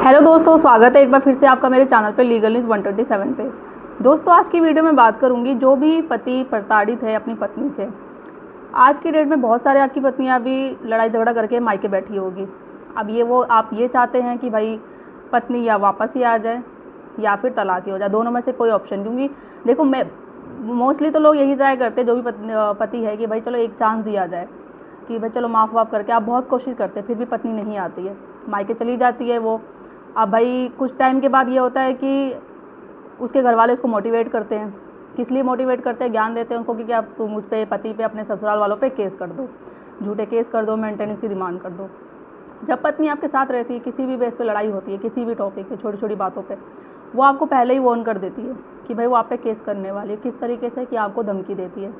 Hello दोस्तों, स्वागत है एक बार फिर से आपका मेरे चैनल पे लीगल न्यूज़ 127 पे। दोस्तों, आज की वीडियो में बात करूंगी जो भी पति प्रताड़ित है अपनी पत्नी से। आज की डेट में बहुत सारे आपकी पत्नियां भी लड़ाई झगड़ा करके मायके बैठी होगी। अब आप ये चाहते हैं कि भाई पत्नी या वापस ही आ जाए या फिर तलाक ही हो जाए, दोनों में से कोई ऑप्शन। क्योंकि देखो, मैं मोस्टली तो लोग यही ट्राई करते हैं, जो भी पति है, कि भाई चलो एक चांस दिया जाए, कि भाई चलो माफ़ वाफ करके। आप बहुत कोशिश करते हैं, फिर भी पत्नी नहीं आती है, मायके चली जाती है वो। अब भाई कुछ टाइम के बाद ये होता है कि उसके घर वाले उसको मोटिवेट करते हैं। किस लिए मोटिवेट करते हैं? ज्ञान देते हैं उनको कि आप तुम उस पर, पति पे, अपने ससुराल वालों पे केस कर दो, झूठे केस कर दो, मेंटेनेंस की डिमांड कर दो। जब पत्नी आपके साथ रहती है, किसी भी बेस पे लड़ाई होती है, किसी भी टॉपिक पे, छोटी छोटी बातों पे, वो आपको पहले ही वार्न कर देती है कि भाई वो आप पे केस करने वाली है। किस तरीके से? कि आपको धमकी देती है।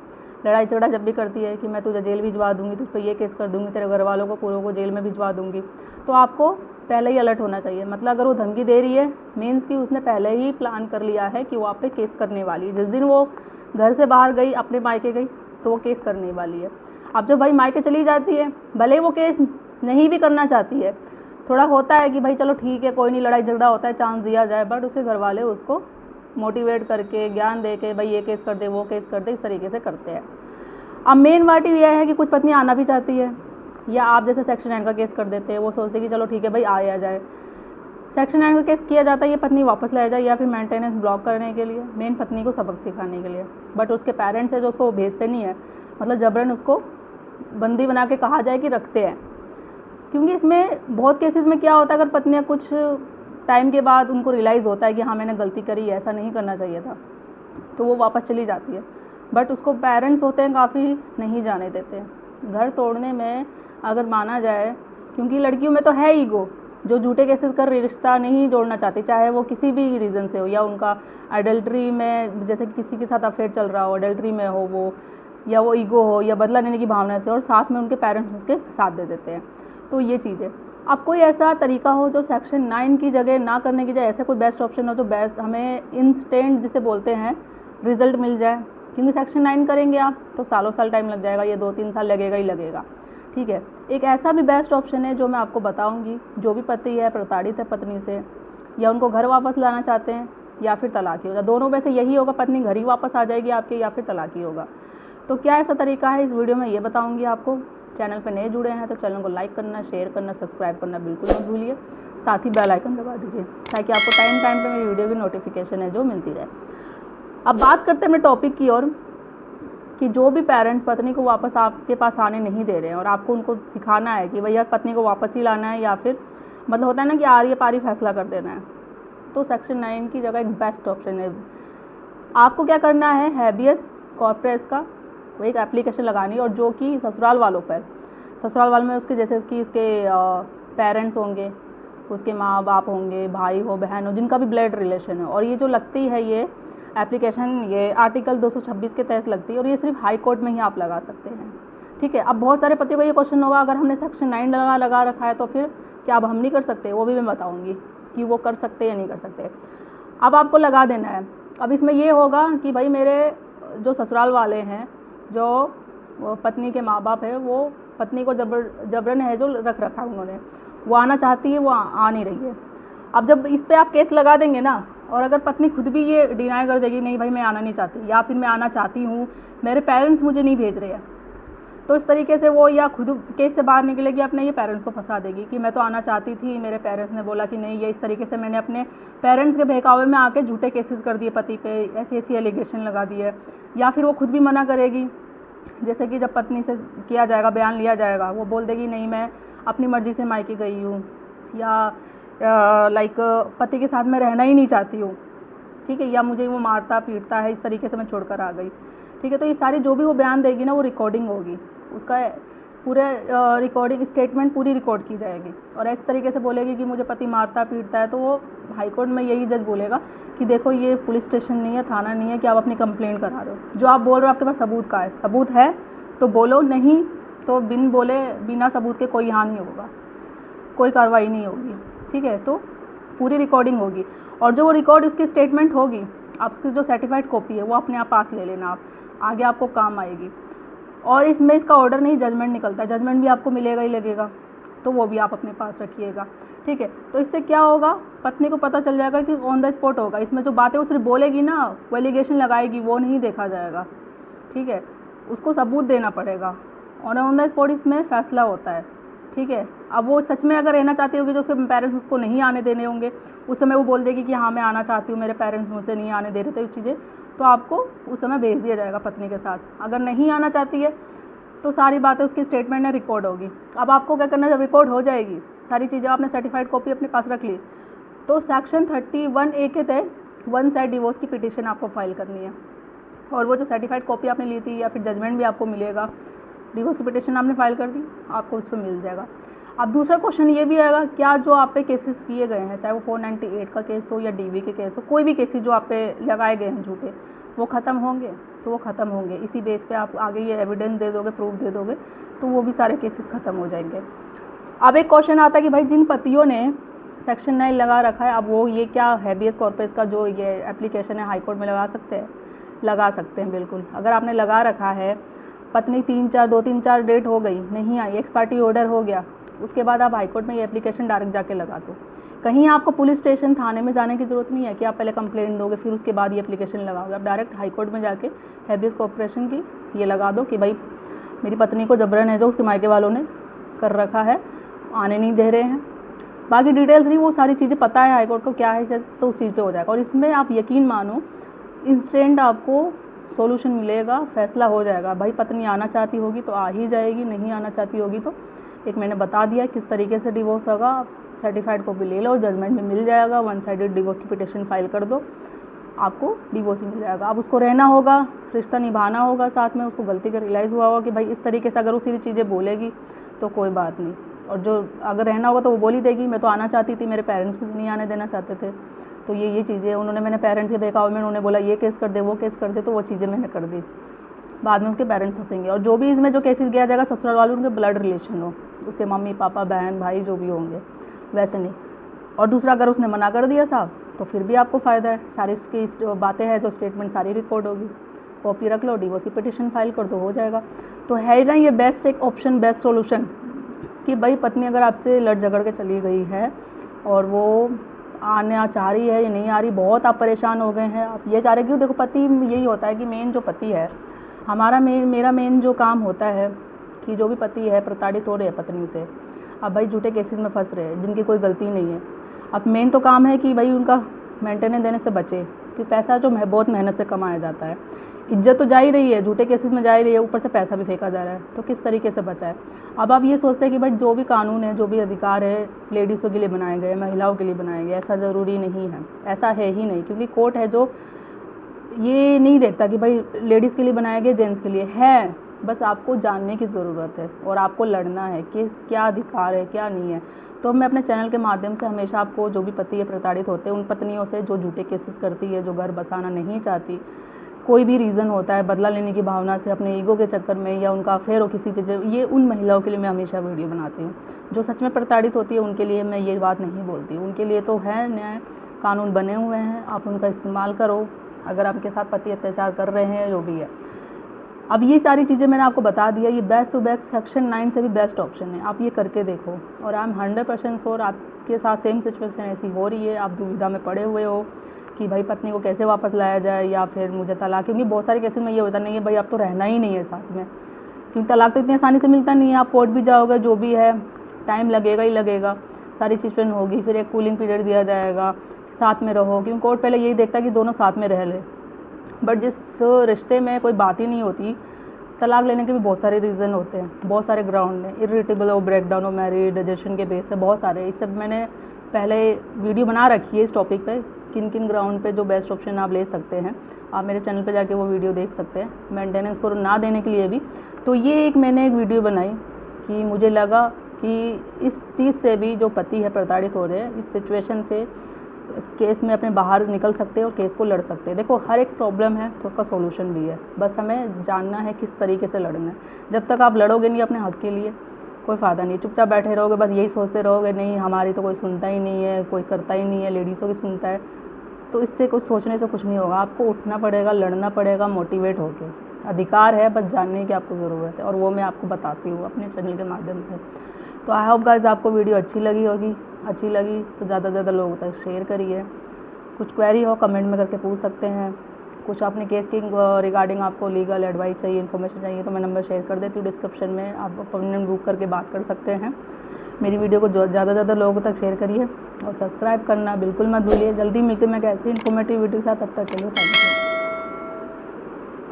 लड़ाई झगड़ा जब भी करती है कि मैं तुझे जेल भिजवा दूंगी, तुझ पर ये केस कर दूंगी, तेरे घर वालों को पूरों को जेल में भिजवा दूंगी, तो आपको पहले ही अलर्ट होना चाहिए। मतलब अगर वो धमकी दे रही है, मीन्स कि उसने पहले ही प्लान कर लिया है कि वो आप पे केस करने वाली है। जिस दिन वो घर से बाहर गई, अपने मायके गई, तो वो केस करने वाली है। अब जब भाई मायके चली जाती है, भले वो केस नहीं भी करना चाहती है, थोड़ा होता है कि भाई चलो ठीक है, कोई नहीं, लड़ाई झगड़ा होता है, चांस दिया जाए, बट उसके घर वाले उसको मोटिवेट करके, ज्ञान दे के, भाई ये केस कर दे, वो केस कर दे, इस तरीके से करते हैं। अब मेन बात यह है कि कुछ पत्नी आना भी चाहती है, या आप जैसे सेक्शन 9 का केस कर देते हैं, वो सोचते हैं कि चलो ठीक है भाई आ जाए। सेक्शन 9 का केस किया जाता है, ये पत्नी वापस ले जाए, या फिर मेंटेनेंस ब्लॉक करने के लिए, मेन पत्नी को सबक सिखाने के लिए। बट उसके पेरेंट्स है जो उसको भेजते नहीं है, मतलब जबरन उसको बंदी बना के कहा जाए कि रखते हैं। क्योंकि इसमें बहुत केसेस में क्या होता है, अगर पत्नियाँ कुछ टाइम के बाद उनको रियलाइज़ होता है कि हाँ मैंने गलती करी, ऐसा नहीं करना चाहिए था, तो वो वापस चली जाती है। बट उसको पेरेंट्स होते हैं काफ़ी नहीं जाने देते घर तोड़ने में, अगर माना जाए। क्योंकि लड़कियों में तो है ईगो, जो झूठे केसेस कर रिश्ता नहीं जोड़ना चाहती, चाहे वो किसी भी रीज़न से हो, या उनका एडल्ट्री में, जैसे किसी के साथ अफेयर चल रहा हो, एडल्ट्री में हो वो, या वो ईगो हो, या बदला लेने की भावना से, और साथ में उनके पेरेंट्स उसके साथ दे देते हैं। तो ये चीज़ें, अब कोई ऐसा तरीका हो जो सेक्शन 9 की जगह ना करने की जाए, ऐसे कोई बेस्ट ऑप्शन हो जो बेस्ट हमें इंस्टेंट जिसे बोलते हैं रिजल्ट मिल जाए। क्योंकि सेक्शन 9 करेंगे आप तो सालों साल टाइम लग जाएगा, ये 2-3 साल लगेगा ही लगेगा। ठीक है, एक ऐसा भी बेस्ट ऑप्शन है जो मैं आपको बताऊंगी। जो भी पति है प्रताड़ित है पत्नी से, या उनको घर वापस लाना चाहते हैं, या फिर तलाक ही होगा, दोनों में से यही होगा, पत्नी घर ही वापस आ जाएगी आपके, या फिर तलाक ही होगा। तो क्या ऐसा तरीका है, इस वीडियो में ये बताऊँगी आपको। चैनल पर नए जुड़े हैं तो चैनल को लाइक करना, शेयर करना, सब्सक्राइब करना बिल्कुल मत भूलिए। साथ ही बेल आइकन दबा दीजिए, ताकि आपको टाइम टाइम पे मेरी वीडियो की नोटिफिकेशन है जो मिलती रहे। अब बात करते हैं अपने टॉपिक की ओर, कि जो भी पेरेंट्स पत्नी को वापस आपके पास आने नहीं दे रहे हैं, और आपको उनको सिखाना है कि भैया पत्नी को वापस ही लाना है, या फिर मतलब होता है ना कि आरी पारी फैसला कर देना है, तो सेक्शन 9 की जगह एक बेस्ट ऑप्शन है। आपको क्या करना है, हैबियस कॉर्पस का वो एक एप्लीकेशन लगानी है, और जो कि ससुराल वालों पर, ससुराल वालों में उसके जैसे इसके पेरेंट्स होंगे, उसके माँ बाप होंगे, भाई हो, बहन हो, जिनका भी ब्लड रिलेशन है। और ये जो लगती है ये एप्लीकेशन, ये आर्टिकल 226 के तहत लगती है, और ये सिर्फ हाई कोर्ट में ही आप लगा सकते हैं। ठीक है, अब बहुत सारे पतियों का ये क्वेश्चन होगा, अगर हमने सेक्शन 9 लगा रखा है तो फिर क्या अब हम नहीं कर सकते? वो भी मैं बताऊँगी कि वो कर सकते हैं या नहीं कर सकते। अब आपको लगा देना है। अब इसमें ये होगा कि भाई मेरे जो ससुराल वाले हैं, जो पत्नी के माँ बाप है, वो पत्नी को जबरन है जो रख रखा है उन्होंने, वो आना चाहती है, वो आ नहीं रही है। अब जब इस पे आप केस लगा देंगे ना, और अगर पत्नी खुद भी ये डिनाई कर देगी, नहीं भाई मैं आना नहीं चाहती, या फिर मैं आना चाहती हूँ, मेरे पेरेंट्स मुझे नहीं भेज रहे हैं, तो इस तरीके से वो या खुद केस से बाहर निकलेगी, अपने ये पेरेंट्स को फंसा देगी कि मैं तो आना चाहती थी, मेरे पेरेंट्स ने बोला कि नहीं। ये इस तरीके से मैंने अपने पेरेंट्स के बहकावे में आके झूठे केसेस कर दिए पति पे, ऐसी एलिगेशन लगा दिए। या फिर वो खुद भी मना करेगी, जैसे कि जब पत्नी से किया जाएगा, बयान लिया जाएगा, वो बोल देगी नहीं मैं अपनी मर्ज़ी से मायके गई हूँ, या लाइक पति के साथ मैं रहना ही नहीं चाहती हूँ। ठीक है, या मुझे वो मारता पीटता है, इस तरीके से मैं छोड़कर आ गई। ठीक है, तो ये सारी जो भी वो बयान देगी ना, वो रिकॉर्डिंग होगी, उसका पूरे रिकॉर्डिंग स्टेटमेंट पूरी रिकॉर्ड की जाएगी, और इस तरीके से बोलेगी कि मुझे पति मारता पीटता है। तो वो हाई कोर्ट में यही जज बोलेगा कि देखो ये पुलिस स्टेशन नहीं है, थाना नहीं है कि आप अपनी कंप्लेंट करा रहे हो। जो आप बोल रहे हो आपके पास सबूत का है, सबूत है तो बोलो, नहीं तो बिना सबूत के कोई यहाँ नहीं होगा, कोई कार्रवाई नहीं होगी। ठीक है, तो पूरी रिकॉर्डिंग होगी, और जो वो रिकॉर्ड इसकी स्टेटमेंट होगी, आपकी जो सर्टिफाइड कॉपी है वो अपने आप पास ले लेना, आप आगे आपको काम आएगी। और इसमें इसका ऑर्डर नहीं, जजमेंट निकलता है, जजमेंट भी आपको मिलेगा ही लगेगा। तो वो भी आप अपने पास रखिएगा, ठीक है। तो इससे क्या होगा, पत्नी को पता चल जाएगा कि ऑन द स्पॉट होगा। इसमें जो बातें वो सिर्फ बोलेगी ना, वो एलिगेशन लगाएगी, वो नहीं देखा जाएगा, ठीक है। उसको सबूत देना पड़ेगा और ऑन द स्पॉट इसमें फ़ैसला होता है, ठीक है। अब वो सच में अगर रहना चाहती होगी, जो उसके पेरेंट्स उसको नहीं आने देने होंगे, उस समय वो बोल देगी कि हाँ मैं आना चाहती हूँ, मेरे पेरेंट्स मुझसे नहीं आने दे रहे थे चीज़ें, तो आपको उस समय भेज दिया जाएगा पत्नी के साथ। अगर नहीं आना चाहती है तो सारी बातें उसकी स्टेटमेंट में रिकॉर्ड होगी। अब आपको क्या करना है, जब रिकॉर्ड हो जाएगी सारी चीज़ें, आपने सर्टिफाइड कॉपी अपने पास रख ली, तो सेक्शन 31A के तहत वन साइड डिवोर्स की पिटीशन आपको फाइल करनी है। और वो जो सर्टिफाइड कॉपी आपने ली थी या फिर जजमेंट भी आपको मिलेगा, डिवोर्स की पिटीशन आपने फाइल कर दी, आपको उस पर मिल जाएगा। अब दूसरा क्वेश्चन ये भी आएगा, क्या जो आप पे केसेस किए गए हैं, चाहे वो 498 का केस हो या DV के केस हो, कोई भी केसेस जो आप पे लगाए गए हैं झूठे, वो ख़त्म होंगे? तो वो ख़त्म होंगे। इसी बेस पे आप आगे ये एविडेंस दे दोगे, प्रूफ दे दोगे, तो वो भी सारे केसेस ख़त्म हो जाएंगे। अब एक क्वेश्चन आता है कि भाई जिन पतियों ने सेक्शन 9 लगा रखा है, अब वो ये क्या हैबियस कॉर्पस का जो ये एप्लीकेशन है हाई कोर्ट में लगा सकते हैं? लगा सकते हैं बिल्कुल। अगर आपने लगा रखा है, पत्नी 2-3-4 डेट हो गई, नहीं आई, एक्स पार्टी ऑर्डर हो गया, उसके बाद आप हाई कोर्ट में ये एप्लीकेशन डायरेक्ट जाके लगा दो। कहीं आपको पुलिस स्टेशन थाने में जाने की ज़रूरत नहीं है कि आप पहले कंप्लेंट दोगे फिर उसके बाद ये एप्लीकेशन लगाओगे। आप डायरेक्ट हाई कोर्ट में जाके हैबियस कॉर्पोरेशन की ये लगा दो कि भाई मेरी पत्नी को जबरन है जो उसके मायके वालों ने कर रखा है, आने नहीं दे रहे हैं। बाकी डिटेल्स नहीं, वो सारी चीज़ें पता है हाई कोर्ट को क्या है, तो उस चीज़ पे हो जाएगा। और इसमें आप यकीन मानो इंस्टेंट आपको सॉल्यूशन मिलेगा, फैसला हो जाएगा। भाई पत्नी आना चाहती होगी तो आ ही जाएगी, नहीं आना चाहती होगी तो एक मैंने बता दिया किस तरीके से डिवोर्स होगा। आप सर्टिफाइड कॉपी ले लो, जजमेंट में मिल जाएगा, वन साइडेड डिवोर्स की पिटीशन फाइल कर दो, आपको डिवोर्स ही मिल जाएगा। अब उसको रहना होगा, रिश्ता निभाना होगा साथ में, उसको गलती का रियलाइज़ हुआ होगा कि भाई इस तरीके से अगर उसी चीज़ें बोलेगी तो कोई बात नहीं। और जो अगर रहना होगा तो वो बोल ही देगी मैं तो आना चाहती थी, मेरे पेरेंट्स मुझे नहीं आने देना चाहते थे, तो ये चीज़ें उन्होंने, मैंने पेरेंट्स के बहकावे में उन्होंने बोला ये केस कर दे, वो केस कर दे, तो वो चीज़ें मैंने कर दी। बाद में उसके पेरेंट्स फंसेंगे। और जो भी इसमें जो केसेस किया जाएगा ससुराल वाले उनके ब्लड रिलेशन हो, उसके मम्मी पापा बहन भाई जो भी होंगे, वैसे नहीं। और दूसरा, अगर उसने मना कर दिया साहब तो फिर भी आपको फ़ायदा है, सारी उसकी बातें हैं जो स्टेटमेंट सारी रिकॉर्ड होगी, कॉपी रख लो, डिवोर्स की पिटीशन फाइल कर दो, हो जाएगा। तो है ना ये बेस्ट एक ऑप्शन, बेस्ट सोल्यूशन कि भाई पत्नी अगर आपसे लड़ झगड़ के चली गई है और वो आना चाह रही है या नहीं आ रही, बहुत आप परेशान हो गए हैं, आप ये चाह रहे क्यों, देखो पति यही होता है कि मेन जो पति है हमारा, मेरा मेन जो काम होता है कि जो भी पति है प्रताड़ित हो रहे हैं पत्नी से, अब भाई झूठे केसेस में फंस रहे हैं जिनकी कोई गलती नहीं है, अब मेन तो काम है कि भाई उनका मेंटेनेंस देने से बचे, कि पैसा जो बहुत मेहनत से कमाया जाता है, इज्जत तो जा ही रही है, झूठे केसेस में जा ही रही है, ऊपर से पैसा भी फेंका जा रहा है, तो किस तरीके से बचा है। अब आप ये सोचते हैं कि भाई जो भी कानून है, जो भी अधिकार है लेडीज़ों के लिए बनाए गए, महिलाओं के लिए बनाए गए, ऐसा ज़रूरी नहीं है, ऐसा है ही नहीं, क्योंकि कोर्ट है जो ये नहीं देखता कि भाई लेडीज़ के लिए बनाए गए, जेंट्स के लिए है, बस आपको जानने की ज़रूरत है और आपको लड़ना है कि क्या अधिकार है क्या नहीं है। तो मैं अपने चैनल के माध्यम से हमेशा आपको जो भी पति प्रताड़ित होते हैं उन पत्नियों से जो झूठे केसेस करती है, जो घर बसाना नहीं चाहती, कोई भी रीज़न होता है बदला लेने की भावना से, अपने ईगो के चक्कर में, या उनका अफेयर हो किसी चीज़, ये उन महिलाओं के लिए मैं हमेशा वीडियो बनाती हूँ। जो सच में प्रताड़ित होती है उनके लिए मैं ये बात नहीं बोलती, उनके लिए तो है न्याय कानून बने हुए हैं, आप उनका इस्तेमाल करो अगर आपके साथ पति अत्याचार कर रहे हैं, जो भी है। अब ये सारी चीज़ें मैंने आपको बता दिया, ये बेस्ट टू बेस्ट सेक्शन 9 से भी बेस्ट ऑप्शन है, आप ये करके देखो। और आई एम 100% श्योर आपके साथ सेम सिचुएशन ऐसी हो रही है, आप दुविधा में पड़े हुए हो कि भाई पत्नी को कैसे वापस लाया जाए या फिर मुझे तलाक, क्योंकि बहुत सारे केसेस में ये होता नहीं है भाई अब तो रहना ही नहीं है साथ में, क्योंकि तलाक तो इतनी आसानी से मिलता नहीं है, आप कोर्ट भी जाओगे जो भी है टाइम लगेगा ही लगेगा, सारी चीज़ें होगी, फिर एक कूलिंग पीरियड दिया जाएगा, साथ में रहो, क्योंकि कोर्ट पहले यही देखता है कि दोनों साथ में रह ले। बट जिस रिश्ते में कोई बात ही नहीं होती, तलाक लेने के भी बहुत सारे रीज़न होते हैं, बहुत सारे ग्राउंड में, इरिटेबल हो, ब्रेकडाउन हो, मैरिड, डाइजेशन के बेस पे बहुत सारे, इस सब मैंने पहले वीडियो बना रखी है इस टॉपिक पे, किन किन ग्राउंड पे जो बेस्ट ऑप्शन आप ले सकते हैं, आप मेरे चैनल पे जाके वो वीडियो देख सकते हैं, मेंटेनेंस को ना देने के लिए भी। तो ये मैंने एक वीडियो बनाई कि मुझे लगा कि इस चीज़ से भी जो पति है प्रताड़ित हो रहे हैं, इस सिचुएशन से केस में अपने बाहर निकल सकते हैं और केस को लड़ सकते हैं। देखो हर एक प्रॉब्लम है तो उसका सॉल्यूशन भी है, बस हमें जानना है किस तरीके से लड़ना है। जब तक आप लड़ोगे नहीं अपने हक के लिए, कोई फ़ायदा नहीं, चुपचाप बैठे रहोगे, बस यही सोचते रहोगे नहीं हमारी तो कोई सुनता ही नहीं है, कोई करता ही नहीं है, लेडीज़ों की सुनता है, तो इससे कुछ सोचने से कुछ नहीं होगा। आपको उठना पड़ेगा, लड़ना पड़ेगा, मोटिवेट होके। अधिकार है, बस जानने की आपको ज़रूरत है और वो मैं आपको बताती हूँ अपने चैनल के माध्यम से। तो आई होप गाइस आपको वीडियो अच्छी लगी होगी। अच्छी लगी तो ज़्यादा से ज़्यादा लोगों तक शेयर करिए। कुछ क्वेरी हो कमेंट में करके पूछ सकते हैं। कुछ अपने केस की रिगार्डिंग आपको लीगल एडवाइस चाहिए, इन्फॉर्मेशन चाहिए तो मैं नंबर शेयर कर देती हूँ डिस्क्रिप्शन में, आप अपॉइंटमेंट बुक करके बात कर सकते हैं। मेरी वीडियो को ज़्यादा से ज़्यादा लोगों तक शेयर करिए और सब्सक्राइब करना बिल्कुल मत भूलिए। जल्दी मिलते हैं मैं एक ऐसी इन्फॉर्मेटिव वीडियो के साथ, तब तक के लिए थैंक यू।